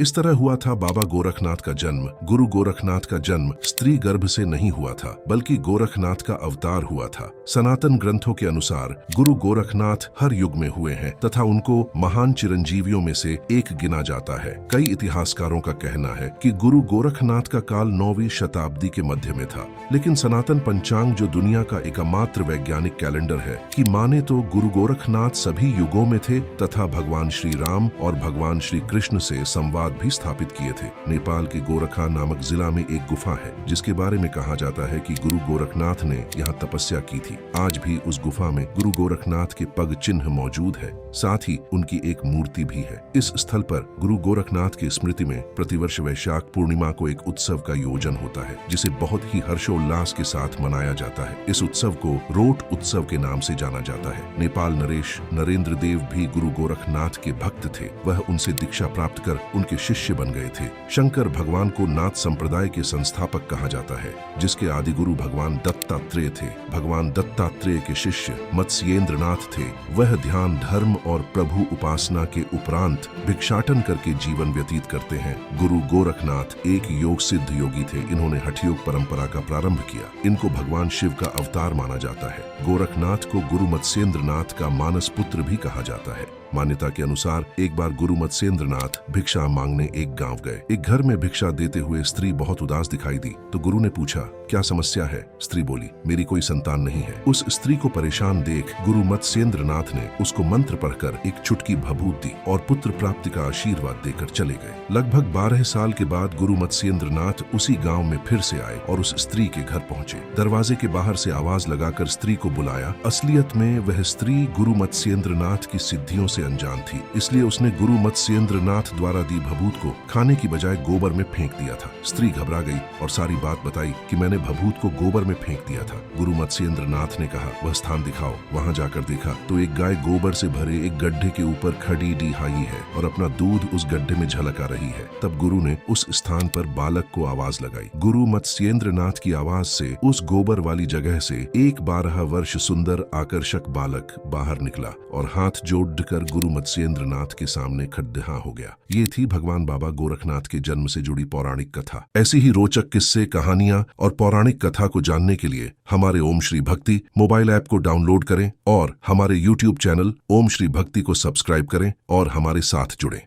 इस तरह हुआ था बाबा गोरखनाथ का जन्म। गुरु गोरखनाथ का जन्म स्त्री गर्भ से नहीं हुआ था, बल्कि गोरखनाथ का अवतार हुआ था। सनातन ग्रंथों के अनुसार गुरु गोरखनाथ हर युग में हुए हैं तथा उनको महान चिरंजीवियों में से एक गिना जाता है। कई इतिहासकारों का कहना है कि गुरु गोरखनाथ का काल 9वीं शताब्दी के मध्य में था, लेकिन सनातन पंचांग जो दुनिया का एकमात्र वैज्ञानिक कैलेंडर है की माने तो गुरु गोरखनाथ सभी युगों में थे तथा भगवान श्री राम और भगवान श्री कृष्ण से संवाद भी स्थापित किए थे। नेपाल के गोरखा नामक जिला में एक गुफा है जिसके बारे में कहा जाता है कि गुरु गोरखनाथ ने यहाँ तपस्या की थी। आज भी उस गुफा में गुरु गोरखनाथ के पग चिन्ह मौजूद है, साथ ही उनकी एक मूर्ति भी है। इस स्थल पर गुरु गोरखनाथ की स्मृति में प्रतिवर्ष वैशाख पूर्णिमा को एक उत्सव का आयोजन होता है जिसे बहुत ही हर्षोल्लास के साथ मनाया जाता है। इस उत्सव को रोट उत्सव के नाम से जाना जाता है। नेपाल नरेश नरेंद्र देव भी गुरु गोरखनाथ के भक्त थे। वह उनसे दीक्षा प्राप्त कर उनके शिष्य बन गए थे। शंकर भगवान को नाथ संप्रदाय के संस्थापक कहा जाता है, जिसके आदि गुरु भगवान दत्तात्रेय थे। भगवान दत्तात्रेय के शिष्य मत्स्येंद्र नाथ थे। वह ध्यान, धर्म और प्रभु उपासना के उपरांत भिक्षाटन करके जीवन व्यतीत करते हैं। गुरु गोरखनाथ एक योग सिद्ध योगी थे। इन्होंने हठ योग परंपरा का प्रारंभ किया। इनको भगवान शिव का अवतार माना जाता है। गोरखनाथ को गुरु मत्स्येंद्र नाथ का मानस पुत्र भी कहा जाता है। मान्यता के अनुसार एक बार गुरु मत्स्येंद्र नाथ भिक्षा मांगने एक गांव गए। एक घर में भिक्षा देते हुए स्त्री बहुत उदास दिखाई दी तो गुरु ने पूछा, क्या समस्या है? स्त्री बोली, मेरी कोई संतान नहीं है। उस स्त्री को परेशान देख गुरु मत्स्येंद्र नाथ ने उसको मंत्र पढ़कर एक चुटकी भभूत दी और पुत्र प्राप्ति का आशीर्वाद देकर चले गए। लगभग 12 साल के बाद गुरु मत्स्येंद्र नाथ उसी गाँव में फिर से आए और उस स्त्री के घर पहुँचे। दरवाजे के बाहर से आवाज लगाकर स्त्री को बुलाया। असलियत में वह स्त्री गुरु मत्स्येंद्र नाथ की सिद्धियों से अनजान थी, इसलिए उसने गुरु मत्स्येंद्र नाथ द्वारा दी भभूत को खाने की बजाय गोबर में फेंक दिया था। स्त्री घबरा गई और सारी बात बताई कि मैंने भभूत को गोबर में फेंक दिया था। गुरु मत्स्येंद्र नाथ ने कहा, वह स्थान दिखाओ। वहां जाकर देखा तो एक गाय गोबर से भरे एक गड्ढे के ऊपर खड़ी डिहाई है और अपना दूध उस गड्ढे में झलका रही है। तब गुरु ने उस स्थान पर बालक को आवाज लगाई। गुरु मत्स्येंद्र नाथ की आवाज से उस गोबर वाली जगह से एक 12 वर्ष सुंदर आकर्षक बालक बाहर निकला और हाथ जोड़कर गुरु मत्स्येंद्र नाथ के सामने खड़े हो गया। ये थी भगवान बाबा गोरखनाथ के जन्म से जुड़ी पौराणिक कथा। ऐसी ही रोचक किस्से, कहानियां और पौराणिक कथा को जानने के लिए हमारे ओम श्री भक्ति मोबाइल ऐप को डाउनलोड करें और हमारे YouTube चैनल ओम श्री भक्ति को सब्सक्राइब करें और हमारे साथ जुड़ें।